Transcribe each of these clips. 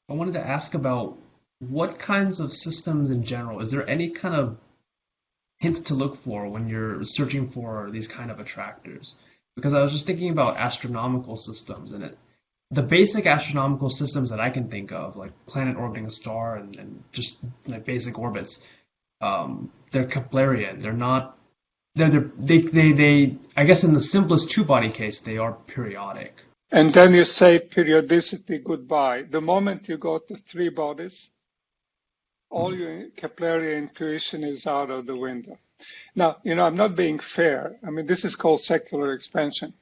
I wanted to ask about what kinds of systems in general, is there any kind of hints to look for when you're searching for these kind of attractors? Because I was just thinking about astronomical systems and the basic astronomical systems that I can think of, like planet orbiting a star and just like basic orbits, they're Keplerian. They're not. They. I guess in the simplest two-body case, they are periodic. And then you say periodicity goodbye. The moment you go to three bodies, all your Keplerian intuition is out of the window. Now, I'm not being fair. I mean, this is called secular expansion.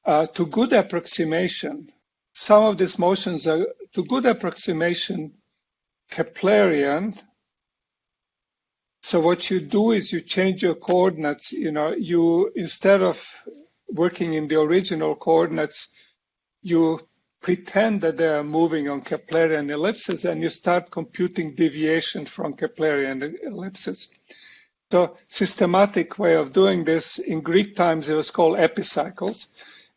To good approximation, some of these motions are, to good approximation, Keplerian. So what you do is you change your coordinates. You instead of working in the original coordinates, you pretend that they are moving on Keplerian ellipses, and you start computing deviation from Keplerian ellipses. So systematic way of doing this, in Greek times it was called epicycles.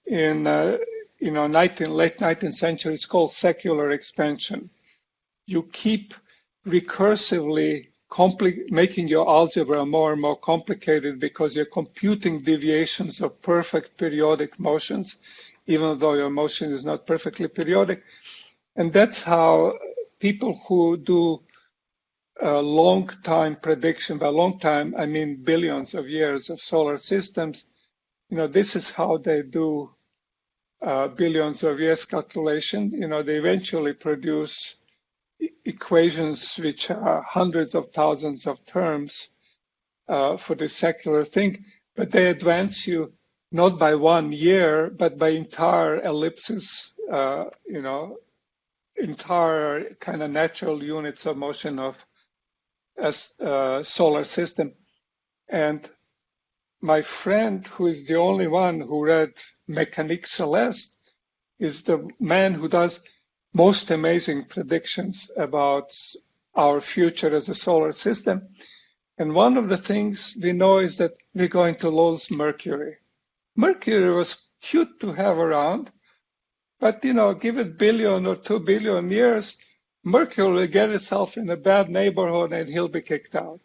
In late 19th century, it's called secular expansion. You keep recursively making your algebra more and more complicated because you're computing deviations of perfect periodic motions, even though your motion is not perfectly periodic. And that's how people who do a long time prediction, by long time, I mean billions of years of solar systems, this is how they do billions of years calculation. They eventually produce equations which are hundreds of thousands of terms for the secular thing, but they advance you not by 1 year, but by entire ellipses, entire kind of natural units of motion of a solar system. And my friend, who is the only one who read Mécanique Céleste, is the man who does most amazing predictions about our future as a solar system. And one of the things we know is that we're going to lose Mercury. Mercury was cute to have around, but give it billion or 2 billion years, Mercury will get itself in a bad neighborhood and he'll be kicked out.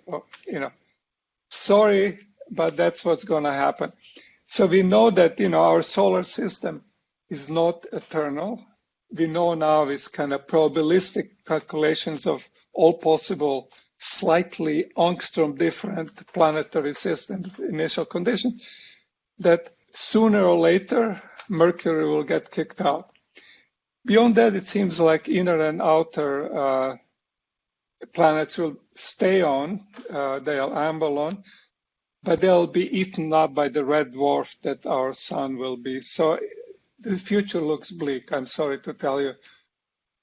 Sorry, but that's what's going to happen. So we know that our solar system is not eternal. We know now with kind of probabilistic calculations of all possible slightly angstrom different planetary systems, initial conditions, that sooner or later Mercury will get kicked out. Beyond that, it seems like inner and outer planets will stay on, they'll amble on, but they'll be eaten up by the red dwarf that our sun will be. So the future looks bleak, I'm sorry to tell you.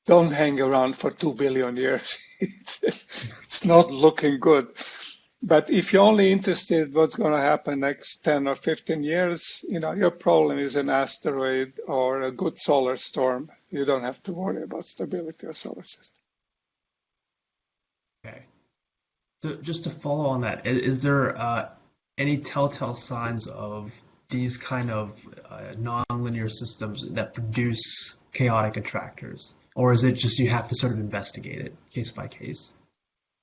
Don't hang around for 2 billion years. It's not looking good. But if you're only interested in what's going to happen next 10 or 15 years, your problem is an asteroid or a good solar storm. You don't have to worry about stability of solar system. Okay. So just to follow on that, is there any telltale signs of these kind of nonlinear systems that produce chaotic attractors? Or is it just you have to sort of investigate it case by case?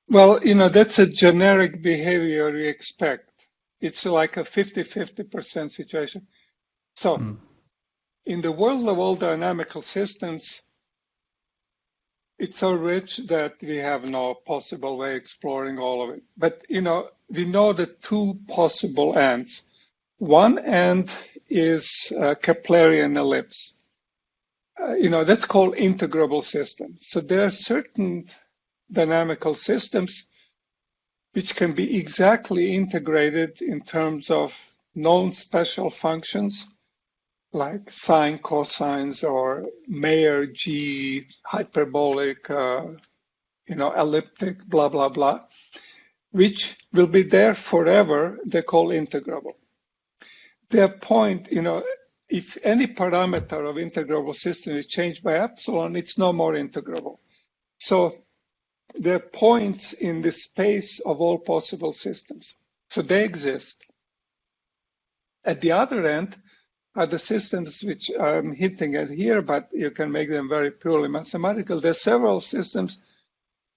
Well, that's a generic behavior we expect. It's like a 50-50% situation. So in the world of all dynamical systems, it's so rich that we have no possible way exploring all of it. But, we know the two possible ends. One end is Keplerian ellipse. That's called integrable systems. So there are certain dynamical systems which can be exactly integrated in terms of known special functions like sine, cosines, or Mayer G, hyperbolic, elliptic, blah, blah, blah, which will be there forever. They're called integrable. Their point, if any parameter of integrable system is changed by epsilon, it's no more integrable. So there are points in the space of all possible systems. So they exist. At the other end, are the systems which I'm hinting at here, but you can make them very purely mathematical. There are several systems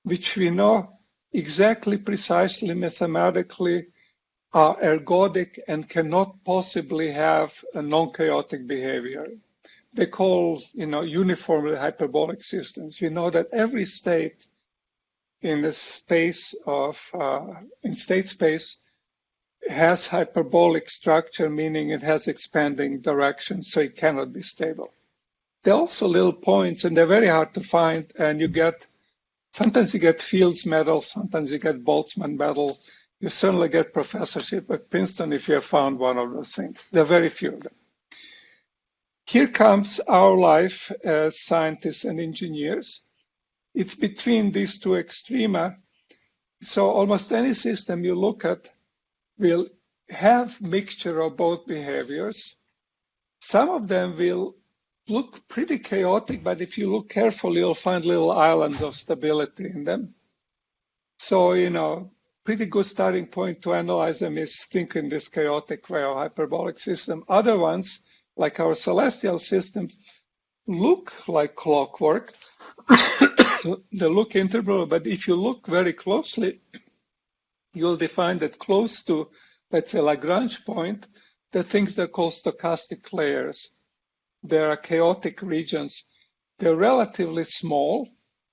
which we know exactly, precisely, mathematically are ergodic and cannot possibly have a non-chaotic behavior. They call, uniformly hyperbolic systems. We know that every state in the space of, in state space has hyperbolic structure, meaning it has expanding direction, so it cannot be stable. There are also little points, and they're very hard to find, and sometimes you get Fields medal, sometimes you get Boltzmann medal. You certainly get professorship at Princeton if you have found one of those things. There are very few of them. Here comes our life as scientists and engineers. It's between these two extrema. So almost any system you look at will have mixture of both behaviors. Some of them will look pretty chaotic, but if you look carefully, you'll find little islands of stability in them. So, pretty good starting point to analyze them is think in this chaotic way or hyperbolic system. Other ones, like our celestial systems, look like clockwork. They look integral, but if you look very closely, you'll define that close to, let's say, Lagrange point, the things that are called stochastic layers. There are chaotic regions. They're relatively small,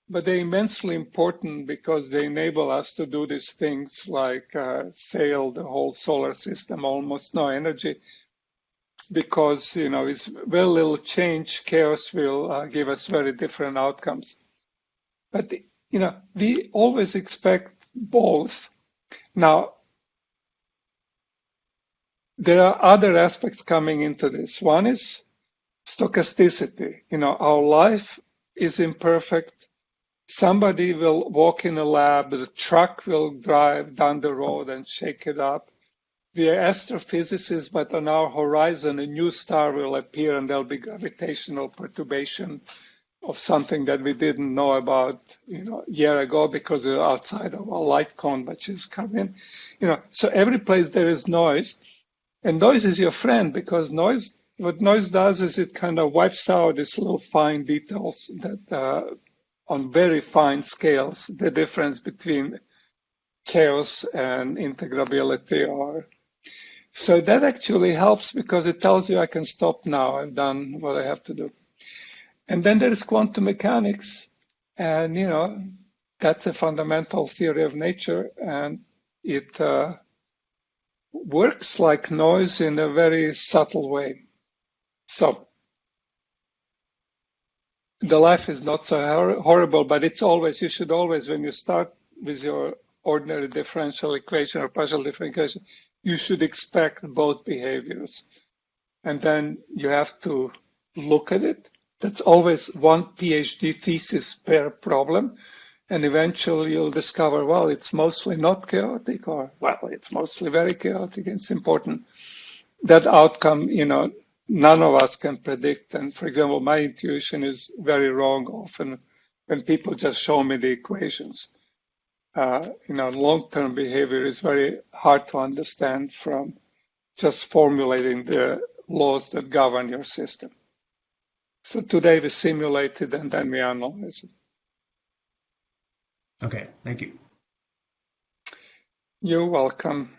but they're immensely important because they enable us to do these things like sail the whole solar system, almost no energy, because, it's very little change. Chaos will give us very different outcomes. But, we always expect both. Now, there are other aspects coming into this. One is stochasticity. Our life is imperfect. Somebody will walk in a lab, the truck will drive down the road and shake it up. We are astrophysicists, but on our horizon, a new star will appear and there'll be gravitational perturbation of something that we didn't know about, a year ago because it's outside of our light cone, but she's coming. So every place there is noise, and noise is your friend because what noise does is it kind of wipes out these little fine details that on very fine scales, the difference between chaos and integrability so that actually helps because it tells you I can stop now. I've done what I have to do. And then there is quantum mechanics, and that's a fundamental theory of nature, and it works like noise in a very subtle way. So the life is not so horrible, but you should always, when you start with your ordinary differential equation or partial differential equation, you should expect both behaviors. And then you have to look at it. That's always one PhD thesis per problem. And eventually you'll discover, well, it's mostly not chaotic, or, well, it's mostly very chaotic. It's important. That outcome, none of us can predict. And for example, my intuition is very wrong often when people just show me the equations. Long-term behavior is very hard to understand from just formulating the laws that govern your system. So today we simulate it and then we analyze it. Okay, thank you. You're welcome.